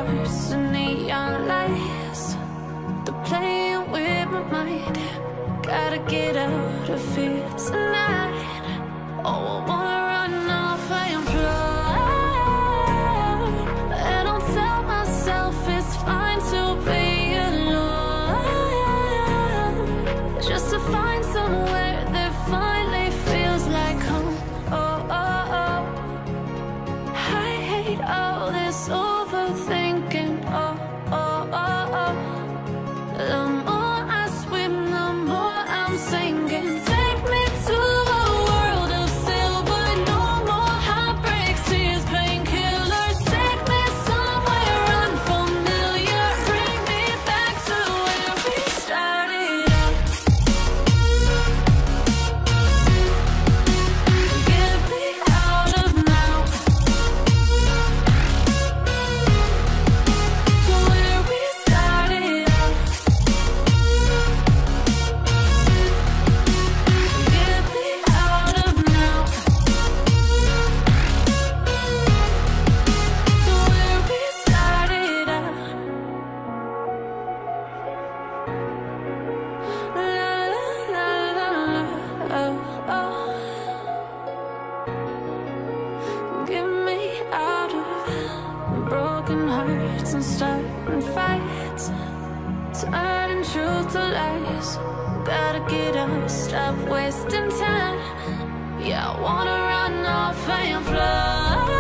hearts and neon lights. They're playing with my mind. Gotta get out of here tonight. Oh, I wanna run off and fly. And I'll tell myself it's fine to be alone, just to find somewhere that finally feels like home. Oh, oh, oh. I hate all this overthinking. Oh, oh, oh, oh. The more I swim, the more I'm sinking. Take me to a world of silver. No more heartbreaks, tears, painkillers. Take me somewhere unfamiliar. Bring me back to where we started out. Get me out of now, to where we started out. Get me out of now, to where we started out. La la la la, oh, oh. Get me out of broken hearts and starting fights, turning truth to lies. Gotta get up, stop wasting time. Yeah, I wanna run off and fly.